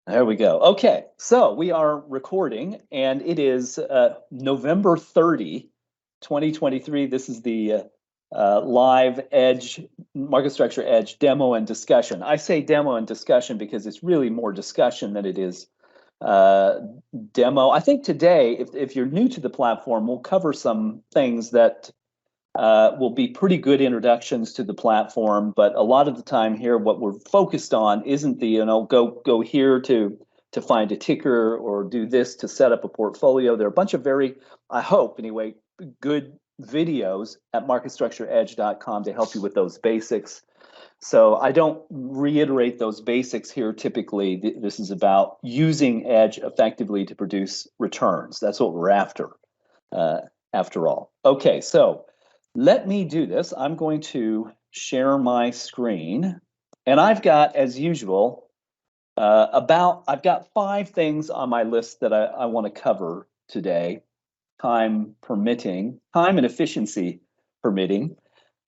There we go. Okay, so we are recording, and it is November 30, 2023. This is the live Edge, market structure Edge demo and discussion. I say demo and discussion because it's really more discussion than it is uh, demo. I think today, if you're new to the platform, we'll cover some things that will be pretty good introductions to the platform. But a lot of the time here, what we're focused on isn't the, go here to find a ticker or do this to set up a portfolio. There are a bunch of very, I hope anyway, good videos at marketstructureedge.com to help you with those basics. So I don't reiterate those basics here typically. This is about using Edge effectively to produce returns. That's what we're after all. Okay, so let me do this. I'm going to share my screen. And I've got, as usual, I've got 5 things on my list that I want to cover today, time permitting, time and efficiency permitting.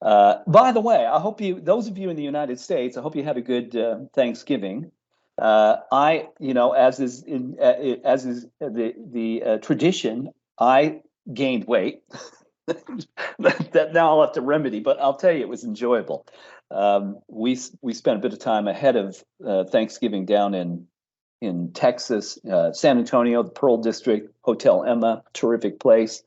By the way, I hope those of you in the United States, I hope you had a good Thanksgiving. As is the tradition, I gained weight. That now I'll have to remedy, but I'll tell you, it was enjoyable. We spent a bit of time ahead of Thanksgiving down in Texas, San Antonio, the Pearl District, Hotel Emma, terrific place.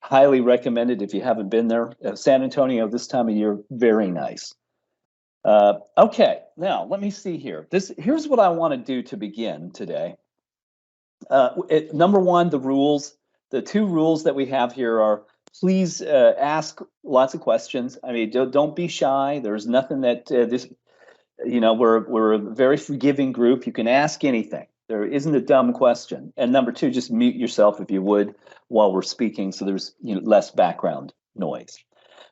Highly recommended if you haven't been there. San Antonio this time of year, very nice. Okay, now let me see here. Here's what I want to do to begin today. Number one, the rules. The 2 rules that we have here are: please ask lots of questions. I mean, don't be shy. There's nothing that we're a very forgiving group. You can ask anything. There isn't a dumb question. And number 2, just mute yourself if you would while we're speaking, so there's less background noise.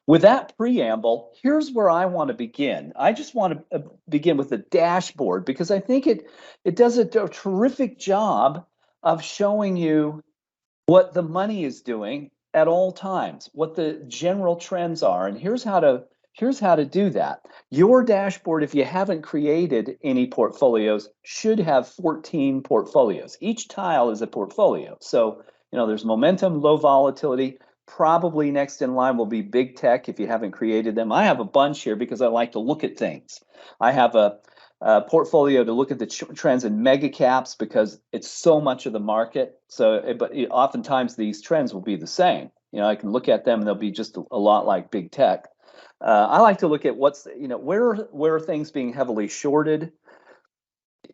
With that preamble, here's where I want to begin. I just want to begin with the dashboard because I think it does a terrific job of showing you what the money is doing at all times, what the general trends are. And here's how to do that. Your dashboard, if you haven't created any portfolios, should have 14 portfolios. Each tile is a portfolio. So, there's momentum, low volatility. Probably next in line will be big tech if you haven't created them. I have a bunch here because I like to look at things. I have a portfolio to look at the trends in mega caps because it's so much of the market. But oftentimes these trends will be the same. I can look at them and they'll be just a lot like big tech. I like to look at where are things being heavily shorted.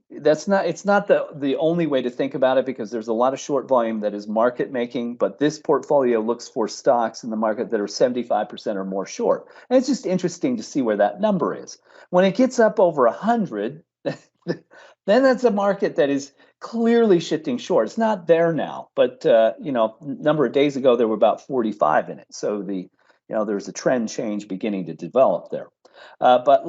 It's not the only way to think about it because there's a lot of short volume that is market making, but this portfolio looks for stocks in the market that are 75% or more short. And it's just interesting to see where that number is. When it gets up over 100, then that's a market that is clearly shifting short. It's not there now, but a number of days ago there were about 45 in it. So there's a trend change beginning to develop there. But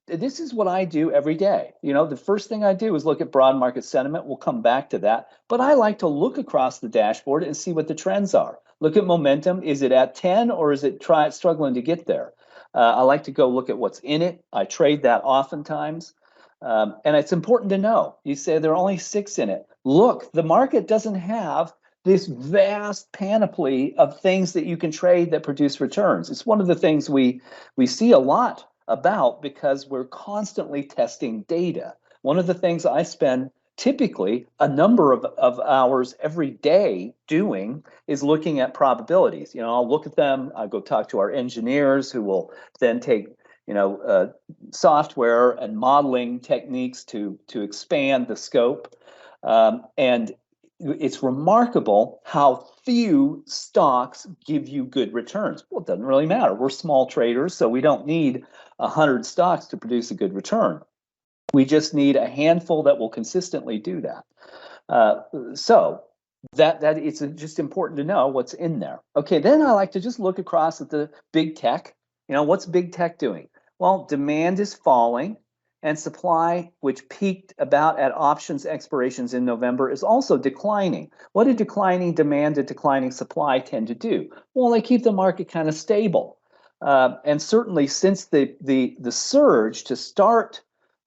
this is what I do every day. The first thing I do is look at broad market sentiment. We'll come back to that. But I like to look across the dashboard and see what the trends are. Look at momentum. Is it at 10 or is it struggling to get there? I like to go look at what's in it. I trade that oftentimes. And it's important to know. You say there are only 6 in it. Look, the market doesn't have this vast panoply of things that you can trade that produce returns. It's one of the things we see a lot about because we're constantly testing data. One of the things I spend typically a number of hours every day doing is looking at probabilities. I'll look at them. I'll go talk to our engineers who will then take software and modeling techniques to expand the scope. And it's remarkable how few stocks give you good returns. Well, it doesn't really matter. We're small traders, so we don't need 100 stocks to produce a good return. We just need a handful that will consistently do that. So that it's just important to know what's in there. Okay, then I like to just look across at the big tech. What's big tech doing? Well, demand is falling. And supply, which peaked about at options expirations in November, is also declining. What do declining demand and declining supply tend to do? Well, they keep the market kind of stable. And certainly since the surge to start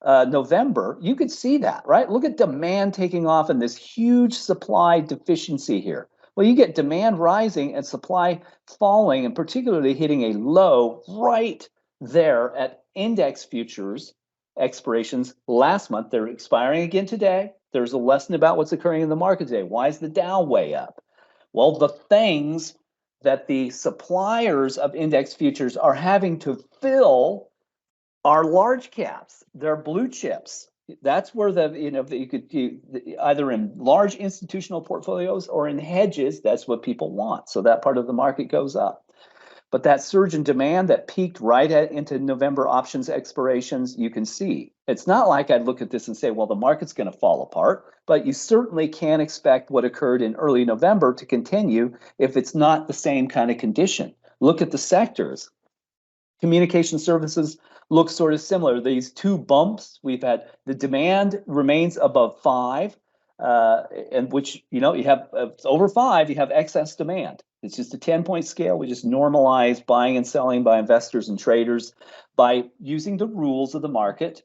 November, you could see that, right? Look at demand taking off and this huge supply deficiency here. Well, you get demand rising and supply falling, and particularly hitting a low right there at index futures expirations last month. They're expiring again today. There's a lesson about what's occurring in the market today. Why is the Dow way up? Well, the things that the suppliers of index futures are having to fill are large caps. They're blue chips. That's where either in large institutional portfolios or in hedges, that's what people want. So that part of the market goes up. But that surge in demand that peaked into November options expirations, you can see. It's not like I'd look at this and say, well, the market's going to fall apart, but you certainly can't expect what occurred in early November to continue if it's not the same kind of condition. Look at the sectors. Communication services look sort of similar. These two bumps, we've had the demand remains above 5, and which, you have over 5, you have excess demand. It's just a 10-point scale. We just normalize buying and selling by investors and traders by using the rules of the market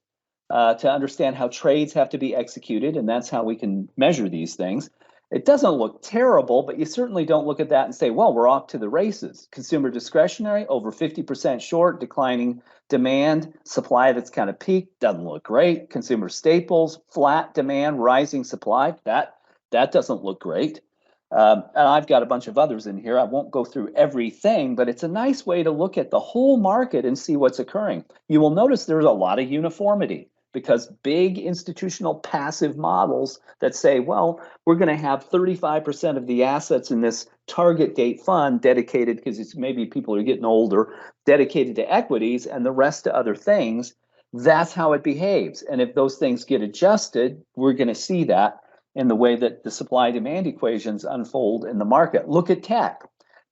to understand how trades have to be executed, and that's how we can measure these things. It doesn't look terrible, but you certainly don't look at that and say, well, we're off to the races. Consumer discretionary, over 50% short, declining demand, supply that's kind of peaked, doesn't look great. Consumer staples, flat demand, rising supply, that doesn't look great. And I've got a bunch of others in here. I won't go through everything, but it's a nice way to look at the whole market and see what's occurring. You will notice there's a lot of uniformity, because big institutional passive models that say, well, we're going to have 35% of the assets in this target date fund dedicated, because it's maybe people are getting older, dedicated to equities, and the rest to other things. That's how it behaves. And if those things get adjusted, we're going to see that in the way that the supply demand equations unfold in the market. Look at tech.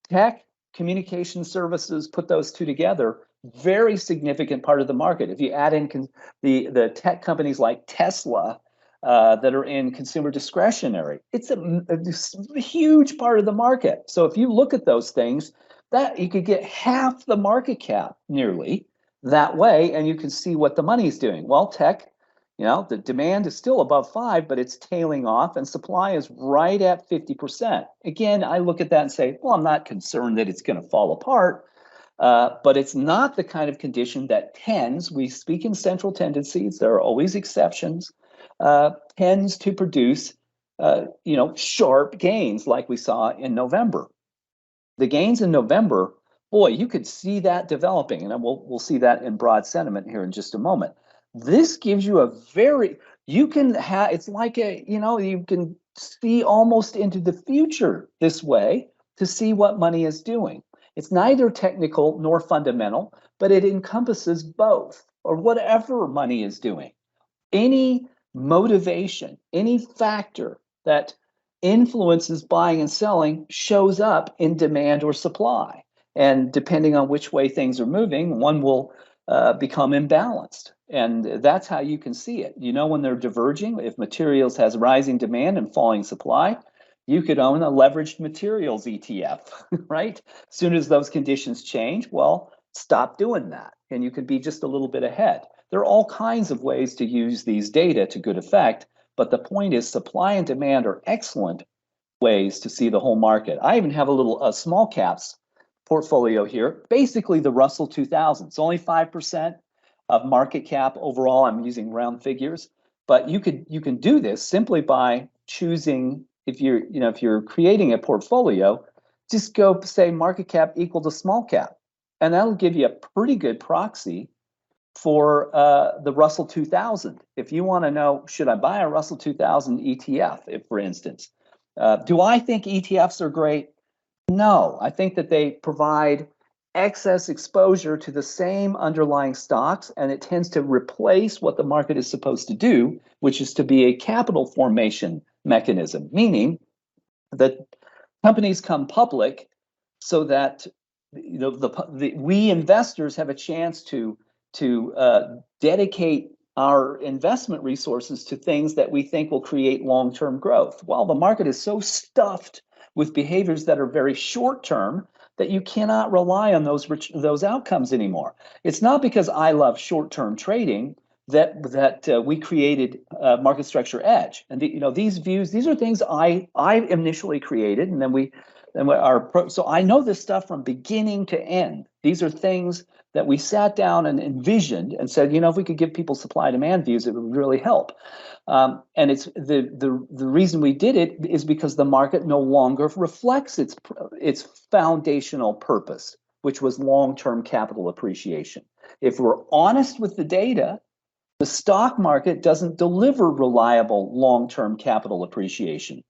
Tech, communication services, put those two together, very significant part of the market. If you add in the tech companies like Tesla that are in consumer discretionary, it's a huge part of the market. So if you look at those things, that you could get half the market cap nearly that way, and you can see what the money is doing. Well, tech, the demand is still above 5, but it's tailing off, and supply is right at 50%. Again, I look at that and say, well, I'm not concerned that it's going to fall apart. But it's not the kind of condition that tends, we speak in central tendencies, there are always exceptions, tends to produce, sharp gains like we saw in November. The gains in November, boy, you could see that developing, and we'll see that in broad sentiment here in just a moment. This gives you it's like you can see almost into the future this way to see what money is doing. It's neither technical nor fundamental, but it encompasses both, or whatever money is doing. Any motivation, any factor that influences buying and selling shows up in demand or supply. And depending on which way things are moving, one will become imbalanced. And that's how you can see it. When they're diverging, if materials has rising demand and falling supply, you could own a leveraged materials ETF, right? As soon as those conditions change, well, stop doing that, and you could be just a little bit ahead. There are all kinds of ways to use these data to good effect, but the point is supply and demand are excellent ways to see the whole market. I even have a small caps portfolio here, basically the Russell 2000. It's only 5% of market cap overall. I'm using round figures, but you can do this simply by choosing. If you're creating a portfolio, just go say market cap equal to small cap, and that'll give you a pretty good proxy for the Russell 2000. If you want to know, should I buy a Russell 2000 ETF, if for instance, do I think ETFs are great? No, I think that they provide excess exposure to the same underlying stocks, and it tends to replace what the market is supposed to do, which is to be a capital formation mechanism, meaning that companies come public so that we investors have a chance to dedicate our investment resources to things that we think will create long-term growth. Well, the market is so stuffed with behaviors that are very short-term that you cannot rely on those outcomes anymore. It's not because I love short-term trading that we created market structure edge. And these views, these are things I initially created, and so I know this stuff from beginning to end. These are things that we sat down and envisioned and said, if we could give people supply demand views, it would really help. And it's the reason we did it is because the market no longer reflects its foundational purpose, which was long-term capital appreciation. If we're honest with the data, the stock market doesn't deliver reliable long-term capital appreciation.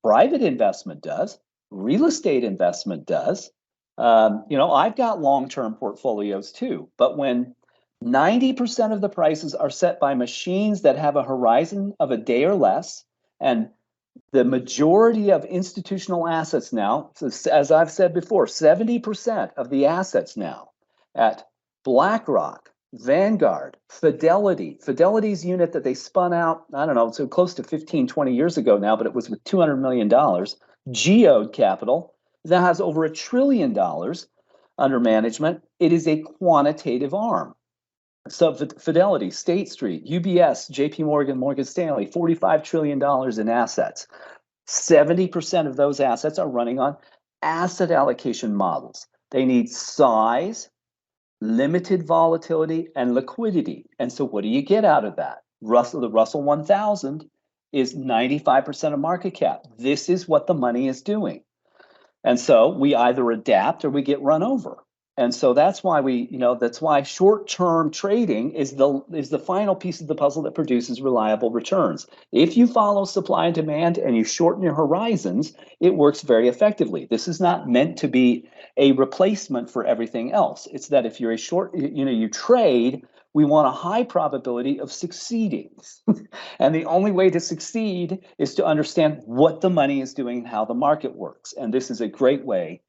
Private investment does. Real estate investment does. I've got long-term portfolios too, but when 90% of the prices are set by machines that have a horizon of a day or less, and the majority of institutional assets now, as I've said before, 70% of the assets now at BlackRock, Vanguard, Fidelity's unit that they spun out, I don't know, so close to 15, 20 years ago now, but it was with $200 million. Geode Capital, that has over $1 trillion under management. It is a quantitative arm. So Fidelity, State Street, UBS, JP Morgan, Morgan Stanley, $45 trillion in assets. 70% of those assets are running on asset allocation models. They need size, limited volatility, and liquidity. And so what do you get out of that? The Russell 1000 is 95% of market cap. This is what the money is doing. And so we either adapt or we get run over. And so that's why that's why short-term trading is the final piece of the puzzle that produces reliable returns. If you follow supply and demand and you shorten your horizons, it works very effectively. This is not meant to be a replacement for everything else. It's that if you're you trade, we want a high probability of succeeding. And the only way to succeed is to understand what the money is doing and how the market works. And this is a great way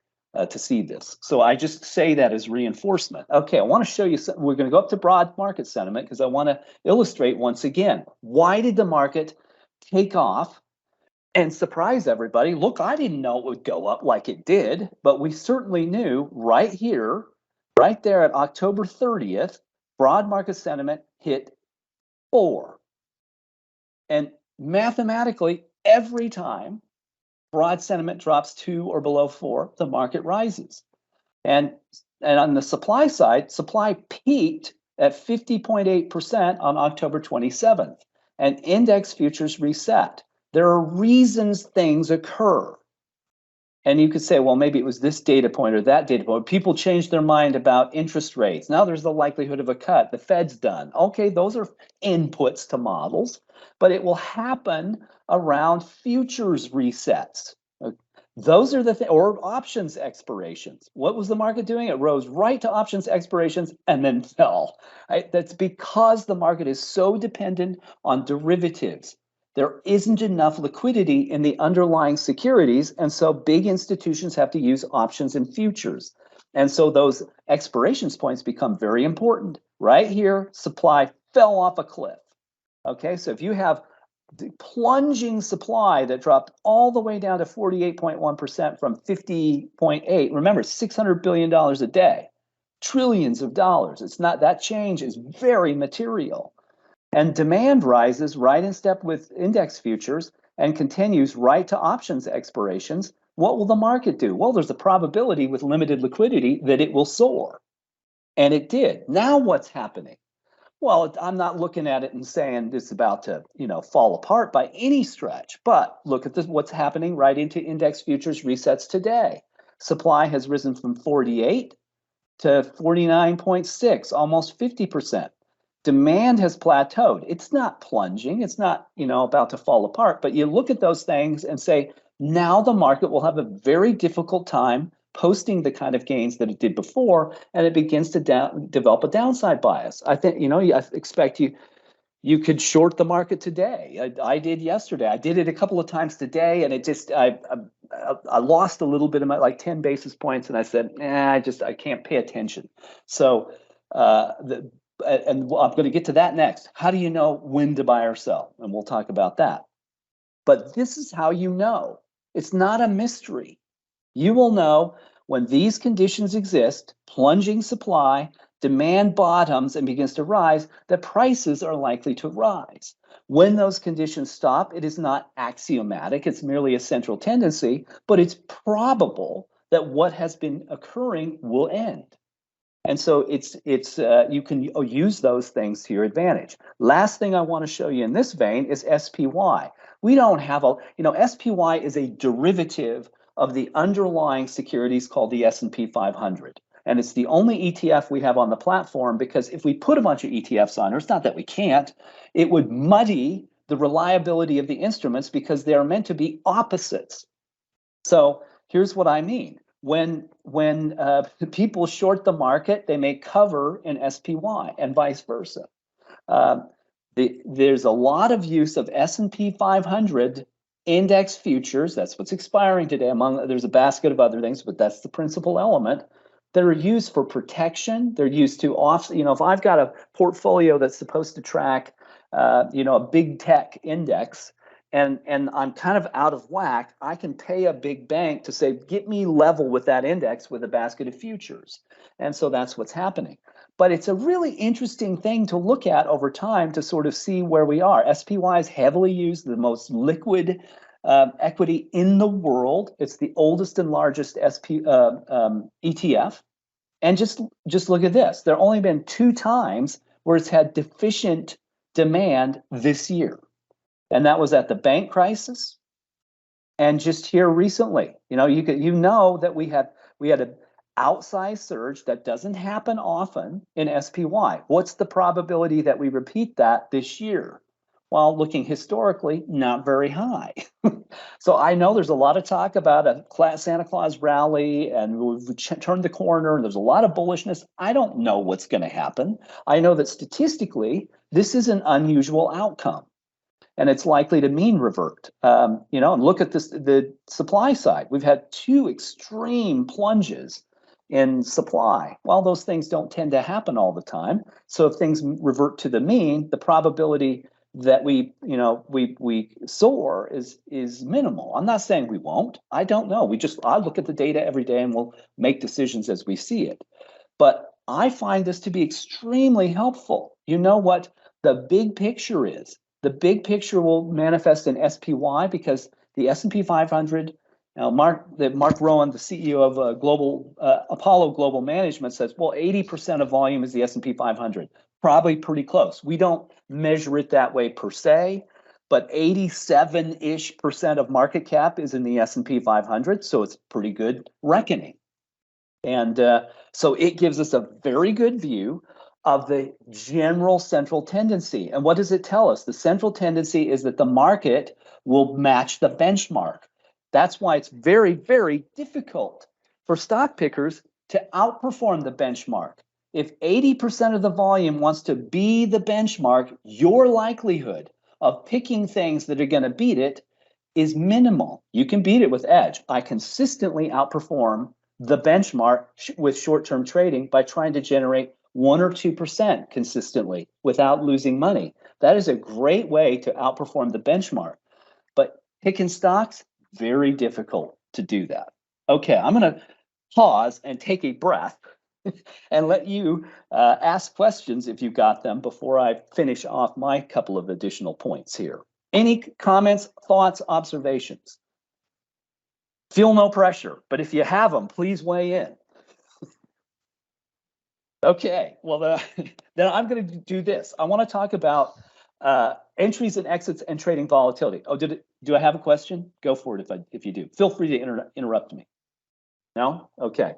to see this. So I just say that as reinforcement. Okay, I want to show you, we're going to go up to broad market sentiment because I want to illustrate once again, why did the market take off and surprise everybody? Look, I didn't know it would go up like it did, but we certainly knew right here, right there at October 30th, broad market sentiment hit 4. And mathematically, every time broad sentiment drops 2 or below 4, the market rises. And on the supply side, supply peaked at 50.8% on October 27th, and index futures reset. There are reasons things occur. And you could say, well, maybe it was this data point or that data point. People changed their mind about interest rates. Now there's the likelihood of a cut. The Fed's done. Okay, those are inputs to models, but it will happen around futures resets. Those are the or options expirations. What was the market doing? It rose right to options expirations and then fell. Right? That's because the market is so dependent on derivatives. There isn't enough liquidity in the underlying securities, and so big institutions have to use options and futures. And so those expirations points become very important. Right here, supply fell off a cliff. Okay, so if you have the plunging supply that dropped all the way down to 48.1% from 50.8. Remember, $600 billion a day, trillions of dollars. It's not, that change is very material. And demand rises right in step with index futures and continues right to options expirations. What will the market do? Well, there's a probability with limited liquidity that it will soar. And it did. Now what's happening? Well, I'm not looking at it and saying it's about to, fall apart by any stretch. But look at what's happening right into index futures resets today. Supply has risen from 48 to 49.6, almost 50%. Demand has plateaued. It's not plunging. It's not, about to fall apart. But you look at those things and say, now the market will have a very difficult time posting the kind of gains that it did before, and it begins to develop a downside bias. I think, I expect you could short the market today. I did yesterday. I did it a couple of times today, and it just I lost a little bit of my, like 10 basis points, and I said, I can't pay attention. So and I'm going to get to that next. How do you know when to buy or sell? And we'll talk about that. But this is how you know. It's not a mystery. You will know when these conditions exist, plunging supply, demand bottoms and begins to rise, that prices are likely to rise. When those conditions stop, it is not axiomatic, it's merely a central tendency, but it's probable that what has been occurring will end. And so you can use those things to your advantage. Last thing I want to show you in this vein is SPY. We don't have SPY is a derivative of the underlying securities called the S&P 500. And it's the only ETF we have on the platform, because if we put a bunch of ETFs on, or it's not that we can't, it would muddy the reliability of the instruments because they are meant to be opposites. So here's what I mean. When people short the market, they may cover in SPY and vice versa. There's a lot of use of S&P 500 index futures. That's what's expiring today. There's a basket of other things, but that's the principal element. That are used for protection. They're used to if I've got a portfolio that's supposed to track, a big tech index, and I'm kind of out of whack, I can pay a big bank to say, get me level with that index with a basket of futures. And so that's what's happening. But it's a really interesting thing to look at over time to sort of see where we are. SPY is heavily used, the most liquid equity in the world. It's the oldest and largest ETF. And just look at this. There have only been 2 times where it's had deficient demand this year. And that was at the bank crisis and just here recently. That we had an outsized surge that doesn't happen often in SPY. What's the probability that we repeat that this year? Well, looking historically, not very high. So I know there's a lot of talk about a Santa Claus rally and we've turned the corner and there's a lot of bullishness. I don't know what's going to happen. I know that statistically, this is an unusual outcome. And it's likely to mean revert. And look at the supply side. We've had 2 extreme plunges in supply. Well, those things don't tend to happen all the time. So if things revert to the mean, the probability that we soar is minimal. I'm not saying we won't. I don't know. I look at the data every day and we'll make decisions as we see it. But I find this to be extremely helpful. You know what the big picture is? The big picture will manifest in SPY because the S&P 500. Now, Mark Rowan, the CEO of Apollo Global Management, says, well, 80% of volume is the S&P 500. Probably pretty close. We don't measure it that way per se, but 87-ish% of market cap is in the S&P 500, so it's pretty good reckoning. And so it gives us a very good view of the general central tendency. And what does it tell us? The central tendency is that the market will match the benchmark. That's why it's very, very difficult for stock pickers to outperform the benchmark. If 80% of the volume wants to be the benchmark, your likelihood of picking things that are going to beat it is minimal. You can beat it with edge. I consistently outperform the benchmark with short-term trading by trying to generate 1 or 2% consistently without losing money. That is a great way to outperform the benchmark. But picking stocks, very difficult to do that. Okay, I'm going to pause and take a breath and let you ask questions if you got them before I finish off my couple of additional points here. Any comments, thoughts, observations? Feel no pressure, but if you have them, please weigh in. Okay, well, then I'm going to do this. I want to talk about entries and exits and trading volatility. Oh, do I have a question? Go for it if you do. Feel free to interrupt me. No? Okay.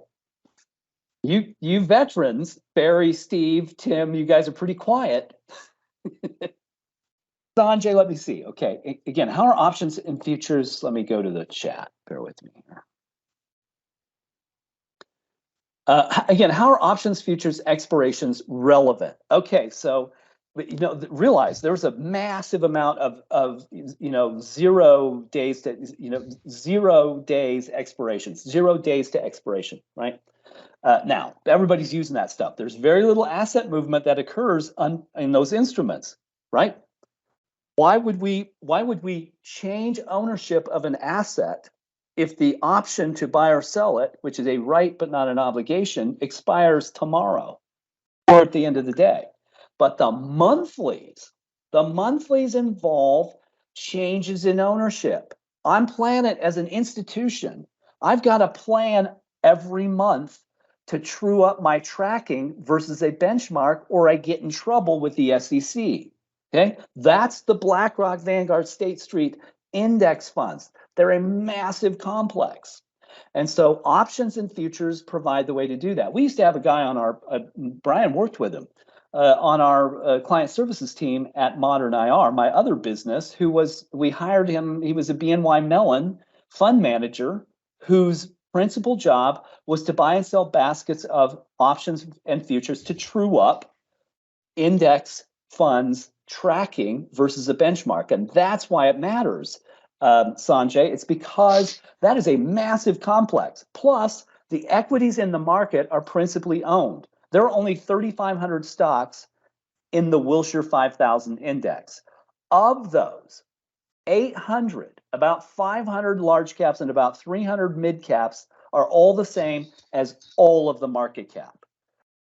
You veterans, Barry, Steve, Tim, you guys are pretty quiet. Sanjay, let me see. Okay, again, how are options and futures? Let me go to the chat. Bear with me here. Again, how are options, futures, expirations relevant? Okay, so realize there's a massive amount of 0 days to 0 days expirations, 0 days to expiration, right? Now everybody's using that stuff. There's very little asset movement that occurs in those instruments, right? Why would we change ownership of an asset if the option to buy or sell it, which is a right but not an obligation, expires tomorrow? or at the end of the day. But the monthlies involve changes in ownership. I'm Planet as an institution. I've got to plan every month to true up my tracking versus a benchmark, or I get in trouble with the SEC. Okay, that's the BlackRock, Vanguard, State Street index funds. They're a massive complex. And so options and futures provide the way to do that. We used to have a guy on our, Brian worked with him, on our client services team at Modern IR, my other business, we hired him, he was a BNY Mellon fund manager whose principal job was to buy and sell baskets of options and futures to true up index funds tracking versus a benchmark. And that's why it matters, Sanjay. It's because that is a massive complex. Plus, the equities in the market are principally owned. There are only 3,500 stocks in the Wilshire 5000 index. Of those, 800, about 500 large caps and about 300 mid caps are all the same as all of the market cap.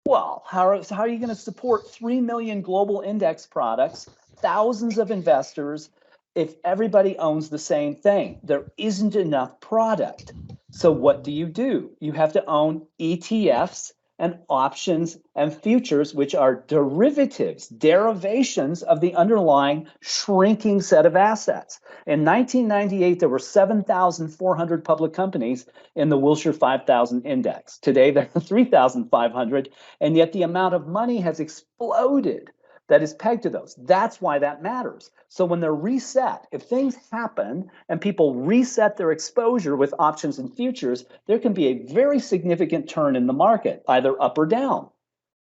Well, how are you going to support 3 million global index products, thousands of investors, if everybody owns the same thing? There isn't enough product. So what do? You have to own ETFs and options and futures, which are derivatives, derivations of the underlying shrinking set of assets. In 1998, there were 7,400 public companies in the Wilshire 5000 index. Today, there are 3,500, and yet the amount of money has exploded that is pegged to those. That's why that matters. So when they're reset, if things happen and people reset their exposure with options and futures, there can be a very significant turn in the market, either up or down.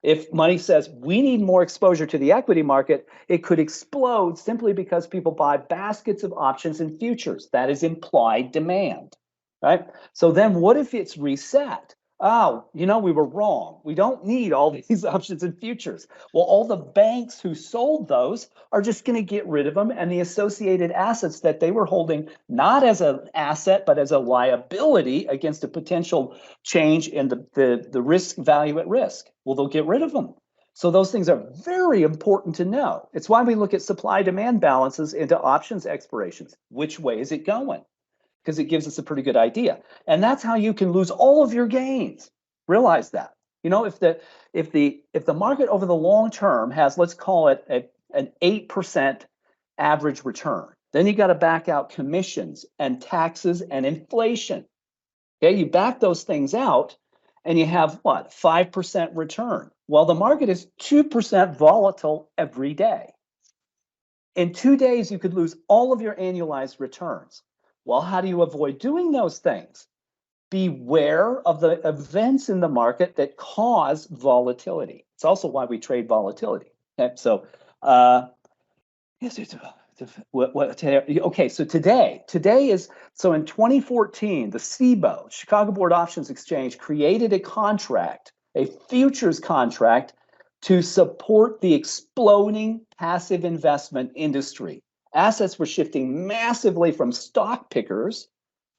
If money says we need more exposure to the equity market, it could explode simply because people buy baskets of options and futures. That is implied demand, right? So then what if it's reset? Oh, we were wrong. We don't need all these options and futures. Well, all the banks who sold those are just going to get rid of them, and the associated assets that they were holding, not as an asset, but as a liability against a potential change in the risk value at risk. Well, they'll get rid of them. So those things are very important to know. It's why we look at supply-demand balances into options expirations. Which way is it going? Because it gives us a pretty good idea. And that's how you can lose all of your gains. Realize that. If the market over the long term has, let's call it an 8% average return, then you got to back out commissions and taxes and inflation. Okay, you back those things out and you have what, 5% return. Well, the market is 2% volatile every day. In 2 days, you could lose all of your annualized returns. Well, how do you avoid doing those things? Beware of the events in the market that cause volatility. It's also why we trade volatility. Okay, so okay, so today is, so in 2014, the CBOE, Chicago Board Options Exchange, created a contract, a futures contract, to support the exploding passive investment industry. Assets were shifting massively from stock pickers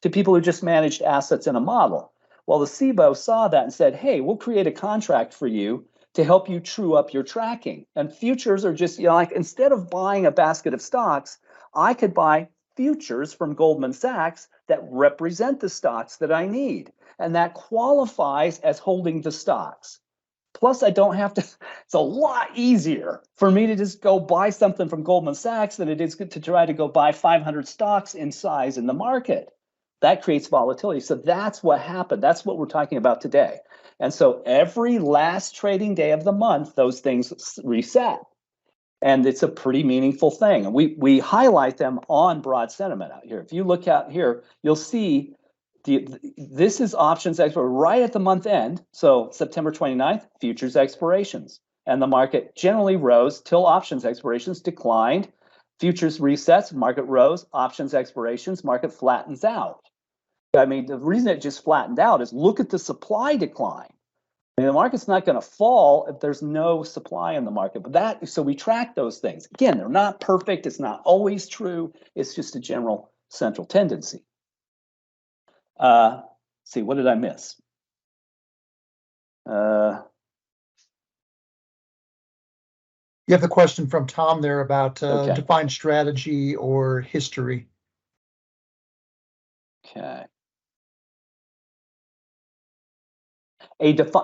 to people who just managed assets in a model. Well, the CBOE saw that and said, hey, we'll create a contract for you to help you true up your tracking. And futures are just, like, instead of buying a basket of stocks, I could buy futures from Goldman Sachs that represent the stocks that I need. And that qualifies as holding the stocks. Plus, I don't have to, it's a lot easier for me to just go buy something from Goldman Sachs than it is to try to go buy 500 stocks in size in the market. That creates volatility. So that's what happened. That's what we're talking about today. And so every last trading day of the month, those things reset. And it's a pretty meaningful thing. And we highlight them on broad sentiment out here. If you look out here, you'll see this is options expiration right at the month end. So September 29th, futures expirations. And the market generally rose till options expirations declined. Futures resets, market rose, options expirations, market flattens out. I mean, the reason it just flattened out is look at the supply decline. I mean, the market's not going to fall if there's no supply in the market. But so we track those things. Again, they're not perfect. It's not always true. It's just a general central tendency. See, what did I miss? You have the question from Tom there about Okay. defined strategy or history. Okay.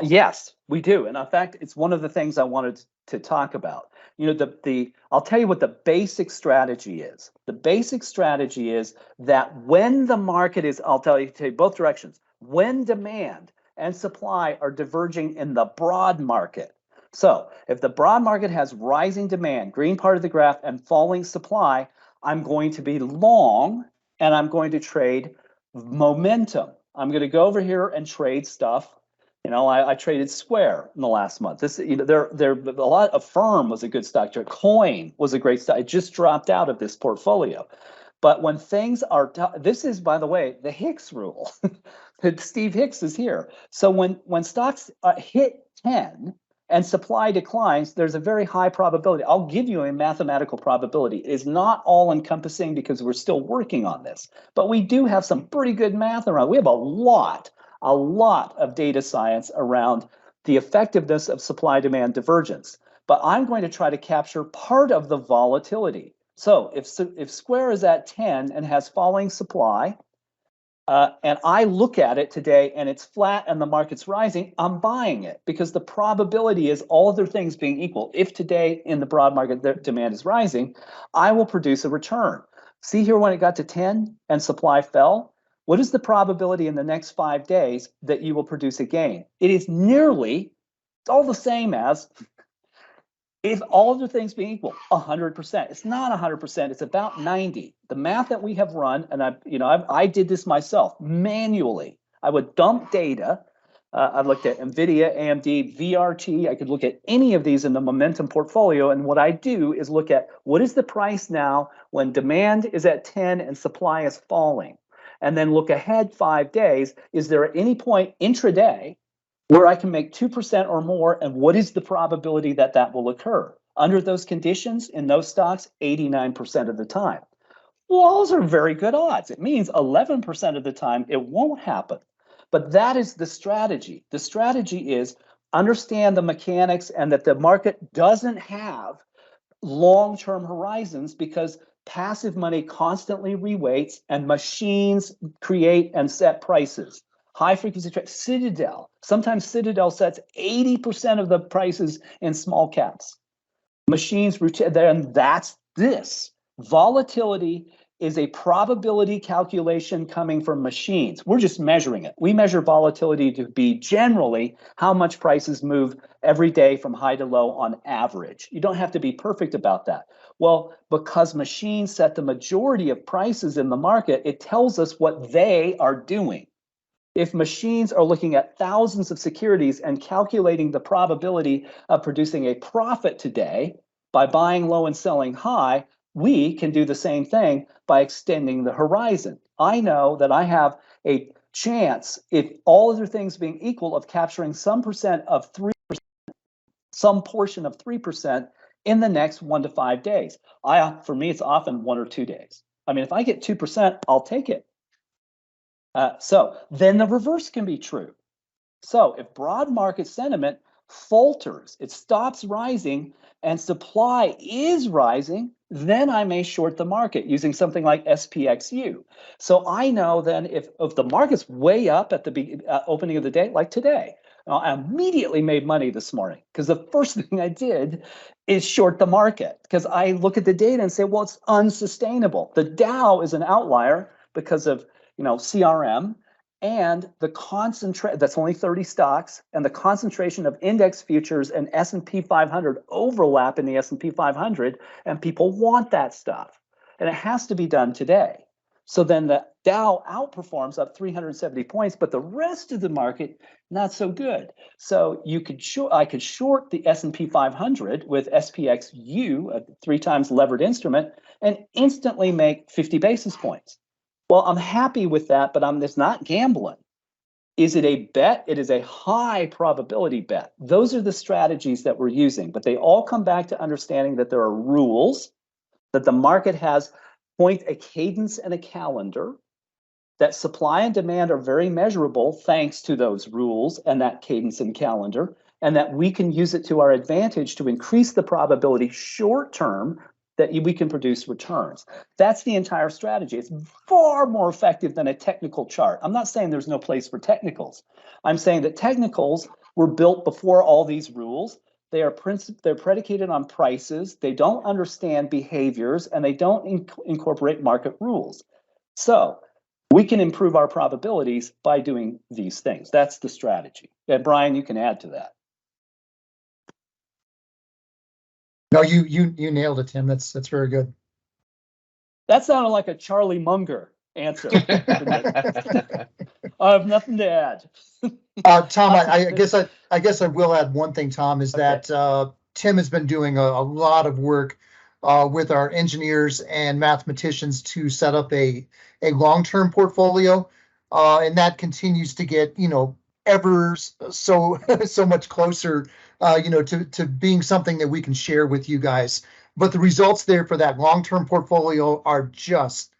Yes, we do. And in fact, it's one of the things I wanted to talk about. You know, I'll tell you what the basic strategy is. The basic strategy is that when the market is, I'll tell you both directions, when demand and supply are diverging in the broad market. So if the broad market has rising demand, green part of the graph, and falling supply, I'm going to be long and I'm going to trade momentum. I'm going to go over here and trade stuff. You know, I traded Square in the last month. This, you know, there a lot. Affirm was a good stock. Coin was a great stock. It just dropped out of this portfolio. But when things are, this is, by the way, the Hicks rule. Steve Hicks is here. So when stocks hit 10 and supply declines, there's a very high probability. I'll give you a mathematical probability. It is not all encompassing because we're still working on this, but we do have some pretty good math around. We have a lot of data science around the effectiveness of supply-demand divergence. But I'm going to try to capture part of the volatility. So if Square is at 10 and has falling supply, and I look at it today and it's flat and the market's rising, I'm buying it because the probability is all other things being equal. If today in the broad market the demand is rising, I will produce a return. See here when it got to 10 and supply fell, what is the probability in the next 5 days that you will produce a gain? It is nearly all the same as if all other things being equal, 100%. It's not 100%. It's about 90. The math that we have run, and I did this myself manually. I would dump data. I've looked at NVIDIA, AMD, VRT. I could look at any of these in the momentum portfolio. And what I do is look at what is the price now when demand is at 10 and supply is falling. And then look ahead 5 days. Is there at any point intraday where I can make 2% or more, and what is the probability that that will occur? Under those conditions, in those stocks, 89% of the time. Well, those are very good odds. It means 11% of the time it won't happen. But that is the strategy. The strategy is understand the mechanics and that the market doesn't have long-term horizons because passive money constantly reweights and machines create and set prices. High frequency trade, Citadel. Sometimes Citadel sets 80% of the prices in small caps. Machines, and that's this. Volatility is a probability calculation coming from machines. We're just measuring it. We measure volatility to be generally how much prices move every day from high to low on average. You don't have to be perfect about that. Well, because machines set the majority of prices in the market, it tells us what they are doing. If machines are looking at thousands of securities and calculating the probability of producing a profit today by buying low and selling high, we can do the same thing by extending the horizon. I know that I have a chance, if all other things being equal, of capturing some percent of 3%, some portion of 3% in the next 1 to 5 days. For me, it's often 1 or 2 days. I mean, if I get 2%, I'll take it. So then the reverse can be true. So if broad market sentiment falters, it stops rising, and supply is rising, then I may short the market using something like SPXU. So I know then if the market's way up at the opening of the day, like today, I immediately made money this morning because the first thing I did is short the market because I look at the data and say, well, it's unsustainable. The Dow is an outlier because of CRM, and the concentrate, that's only 30 stocks, and the concentration of index futures and S&P 500 overlap in the S&P 500, and people want that stuff. And it has to be done today. So then the Dow outperforms up 370 points, but the rest of the market, not so good. So I could short the S&P 500 with SPXU, a 3 times levered instrument, and instantly make 50 basis points. Well, I'm happy with that, but it's not gambling. Is it a bet? It is a high probability bet. Those are the strategies that we're using, but they all come back to understanding that there are rules, that the market has a cadence and a calendar, that supply and demand are very measurable thanks to those rules and that cadence and calendar, and that we can use it to our advantage to increase the probability short term that we can produce returns. That's the entire strategy. It's far more effective than a technical chart. I'm not saying there's no place for technicals. I'm saying that technicals were built before all these rules. They're predicated on prices. They don't understand behaviors, and they don't incorporate market rules. So we can improve our probabilities by doing these things. That's the strategy. And Brian, you can add to that. No, you nailed it, Tim. That's very good. That sounded like a Charlie Munger answer. I have nothing to add. Tom, I guess I will add one thing, Tom, is that Tim has been doing a lot of work with our engineers and mathematicians to set up a long-term portfolio, and that continues to get, ever so much closer, to being something that we can share with you guys. But the results there for that long-term portfolio are just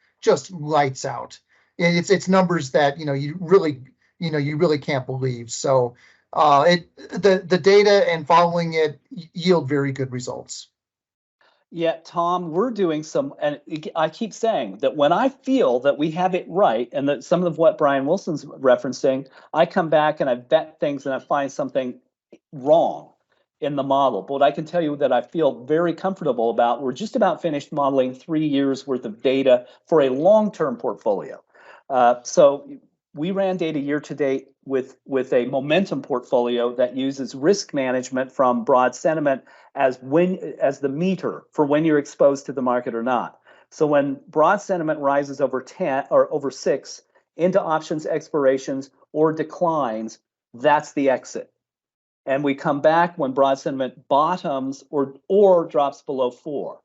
lights out. It's numbers that you really can't believe. So the data and following it yield very good results. Yeah, Tom, we're doing some, and I keep saying that when I feel that we have it right, and that some of what Brian Wilson's referencing, I come back and I bet things and I find something wrong in the model. But I can tell you that I feel very comfortable about, we're just about finished modeling 3 years worth of data for a long-term portfolio. So we ran data year to date with a momentum portfolio that uses risk management from broad sentiment as the meter for when you're exposed to the market or not. So when broad sentiment rises over 10 or over 6 into options expirations or declines, that's the exit. And we come back when broad sentiment bottoms or drops below 4.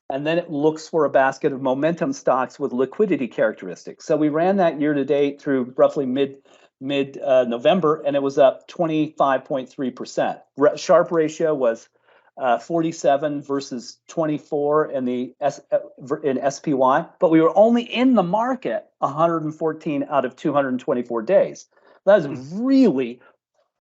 And then it looks for a basket of momentum stocks with liquidity characteristics. So we ran that year to date through roughly mid November, and it was up 25.3%. Sharp ratio was 47 versus 24 in SPY, but we were only in the market 114 out of 224 days. That is really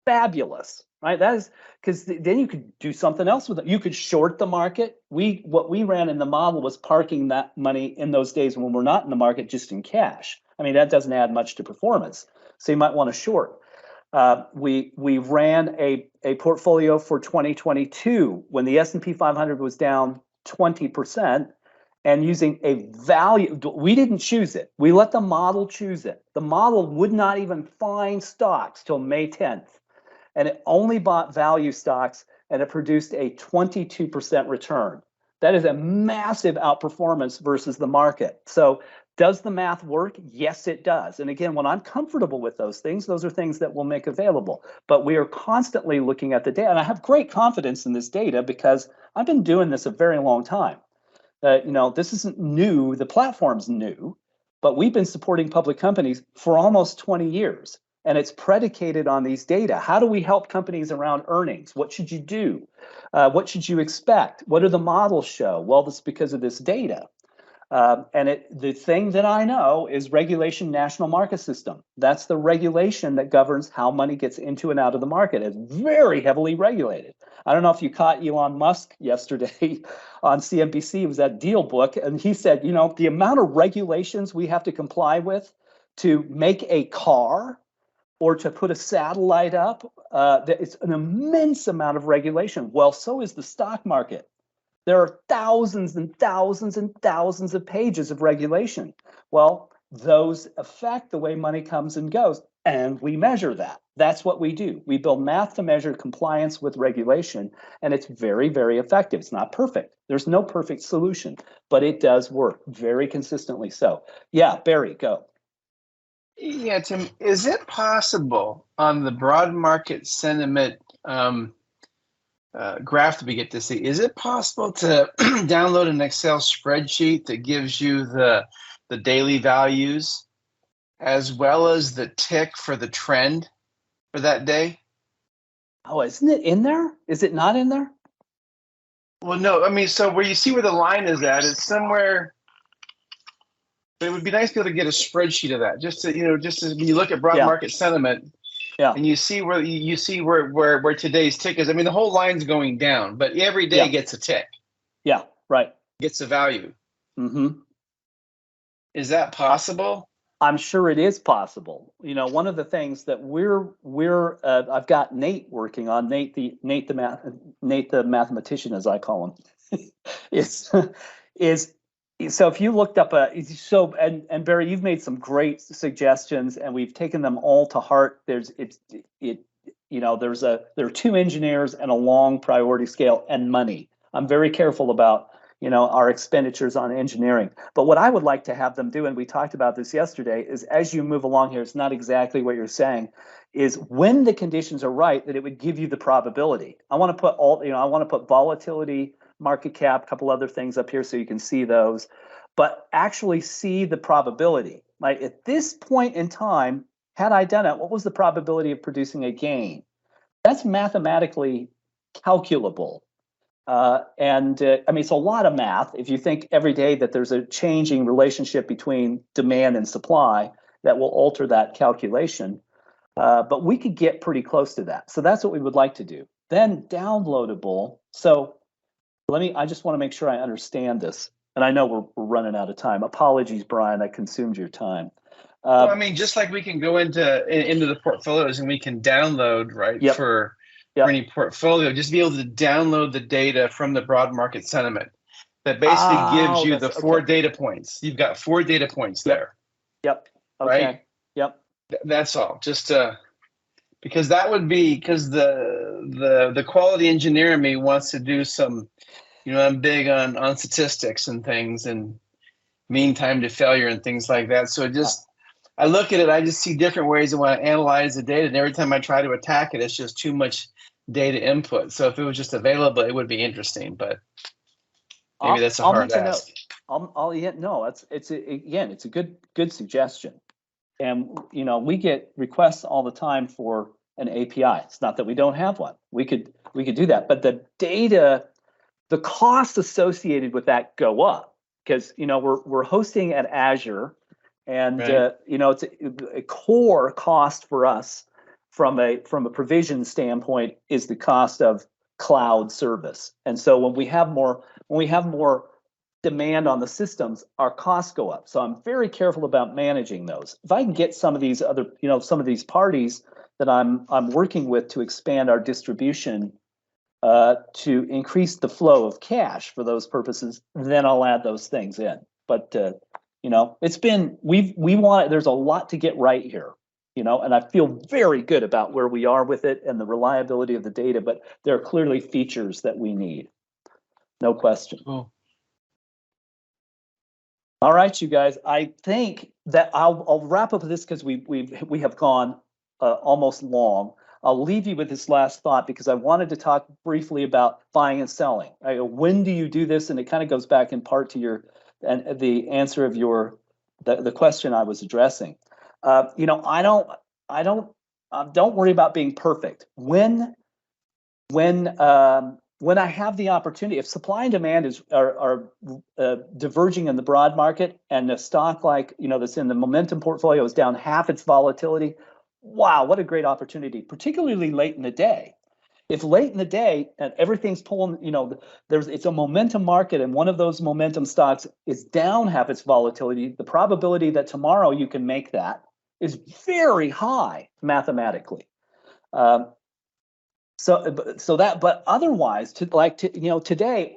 fabulous, right? That is because then you could do something else with it. You could short the market. What we ran in the model was parking that money in those days when we're not in the market just in cash. I mean, that doesn't add much to performance. So you might want to short. We ran a portfolio for 2022 when the S&P 500 was down 20%, and using a value. We didn't choose it. We let the model choose it. The model would not even find stocks till May 10th. And it only bought value stocks, and it produced a 22% return. That is a massive outperformance versus the market. So does the math work? Yes, it does. And again, when I'm comfortable with those are things that we'll make available. But we are constantly looking at the data. And I have great confidence in this data because I've been doing this a very long time. This isn't new. The platform's new, but we've been supporting public companies for almost 20 years. And it's predicated on these data. How do we help companies around earnings? What should you do? What should you expect? What do the models show? Well, that's because of this data. The thing that I know is regulation national market system. That's the regulation that governs how money gets into and out of the market. It's very heavily regulated. I don't know if you caught Elon Musk yesterday on CNBC. It was that Deal Book. And he said, the amount of regulations we have to comply with to make a car or to put a satellite up, it's an immense amount of regulation. Well, so is the stock market. There are thousands and thousands and thousands of pages of regulation. Well, those affect the way money comes and goes, and we measure that. That's what we do. We build math to measure compliance with regulation, and it's very, very effective. It's not perfect. There's no perfect solution, but it does work very consistently. So, yeah, Barry, go. Yeah, Tim, is it possible on the broad market sentiment graph that we get to see, is it possible to download an Excel spreadsheet that gives you the daily values as well as the tick for the trend for that day? Oh, isn't it in there? Is it not in there? Well, no, I mean, so where you see where the line is at, it's somewhere. But it would be nice to be able to get a spreadsheet of that, just to when you look at broad market sentiment, Yeah. And you see where today's tick is. I mean, the whole line's going down, but every day Yeah. gets a tick, Yeah. Right. gets a value. Mm-hmm. Is that possible? I'm sure it is possible. You know, one of the things that I've got Nate working on, Nate the mathematician, as I call him, is is so if you looked up and Barry, you've made some great suggestions and we've taken them all to heart. There are two engineers and a long priority scale and money. I'm very careful about our expenditures on engineering. But what I would like to have them do, and we talked about this yesterday, is as you move along here, it's not exactly what you're saying, is when the conditions are right, that it would give you the probability. I want to put volatility, market cap, a couple other things up here so you can see those, but actually see the probability. Like at this point in time, had I done it, what was the probability of producing a gain? That's mathematically calculable. I mean, it's a lot of math. If you think every day that there's a changing relationship between demand and supply, that will alter that calculation. But we could get pretty close to that. So that's what we would like to do. Then downloadable. So I just want to make sure I understand this. And I know we're running out of time. Apologies, Brian, I consumed your time. Well, I mean, just like we can go into the portfolios and we can download, right, Yep. for Yep. any portfolio, just be able to download the data from the broad market sentiment that basically gives you the four data points. You've got 4 data points there. Yep. Okay. Right? Yep. That's all. Just because that would be because the quality engineer in me wants to do some, I'm big on statistics and things and mean time to failure and things like that. So I look at it, I just see different ways I want to analyze the data. And every time I try to attack it, it's just too much data input. So if it was just available, it would be interesting, but maybe that's a hard ask. It's a good suggestion. And we get requests all the time for an API. It's not that we don't have one. We could do that, but the data, the costs associated with that go up because we're hosting at Azure, and Right. it's a core cost for us from a provision standpoint is the cost of cloud service. And so when we have more demand on the systems, our costs go up. So I'm very careful about managing those. If I can get some of these parties that I'm working with to expand our distribution to increase the flow of cash for those purposes, then I'll add those things in. But there's a lot to get right here, and I feel very good about where we are with it and the reliability of the data, but there are clearly features that we need. No question. Cool. All right, you guys. I think that I'll wrap up with this because we have gone almost long. I'll leave you with this last thought because I wanted to talk briefly about buying and selling. When do you do this? And it kind of goes back in part to the answer of the question I was addressing. I don't worry about being perfect. When I have the opportunity, if supply and demand are diverging in the broad market, and a stock like that's in the momentum portfolio is down half its volatility, wow, what a great opportunity! Particularly late in the day. If late in the day and everything's pulling, it's a momentum market, and one of those momentum stocks is down half its volatility, the probability that tomorrow you can make that is very high mathematically. But otherwise, today,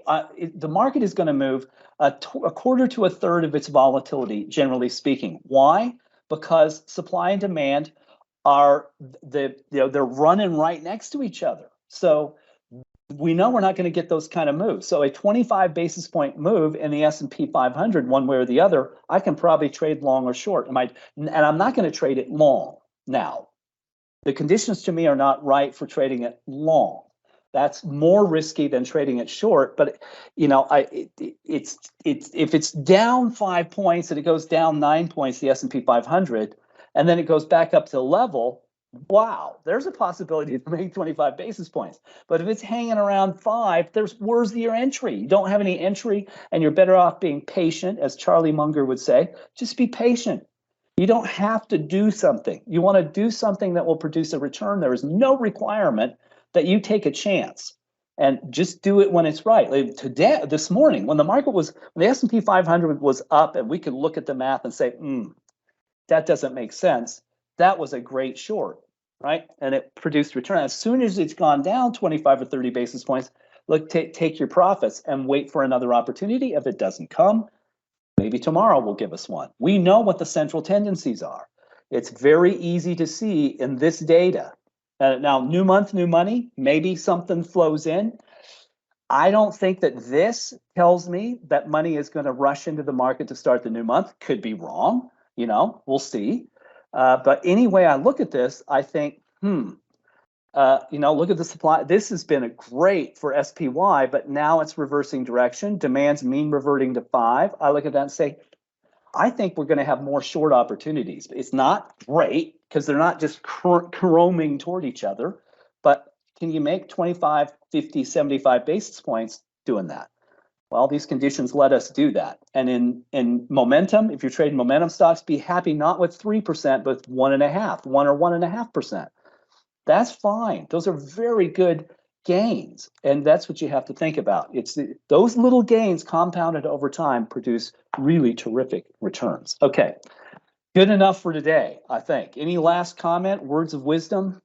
the market is going to move a quarter to a third of its volatility, generally speaking. Why? Because supply and demand they're running right next to each other. So we know we're not going to get those kind of moves. So a 25 basis point move in the S&P 500, one way or the other, I can probably trade long or short. And I'm not going to trade it long now. The conditions to me are not right for trading it long. That's more risky than trading it short. But if it's down 5 points and it goes down 9 points, the S&P 500, and then it goes back up to level, wow, there's a possibility of making 25 basis points. But if it's hanging around 5, where's your entry? You don't have any entry, and you're better off being patient, as Charlie Munger would say. Just be patient. You don't have to do something. You want to do something that will produce a return. There is no requirement that you take a chance, and just do it when it's right. Like today, this morning, when the S&P 500 was up, and we could look at the math and say, that doesn't make sense. That was a great short, right? And it produced return. As soon as it's gone down 25 or 30 basis points, look, take your profits and wait for another opportunity. If it doesn't come, maybe tomorrow will give us one. We know what the central tendencies are. It's very easy to see in this data. Now, new month, new money, maybe something flows in. I don't think that this tells me that money is going to rush into the market to start the new month. Could be wrong. We'll see. But anyway, I look at this, I think, look at the supply. This has been great for SPY, but now it's reversing direction. Demand's mean reverting to 5. I look at that and say, I think we're going to have more short opportunities. It's not great because they're not just roaming toward each other, but can you make 25, 50, 75 basis points doing that? Well, these conditions let us do that. And in momentum, if you're trading momentum stocks, be happy not with 3%, but 1.5%, 1 or 1.5%. That's fine. Those are very good gains. And that's what you have to think about. It's those little gains compounded over time produce really terrific returns. Okay, good enough for today, I think. Any last comment, words of wisdom?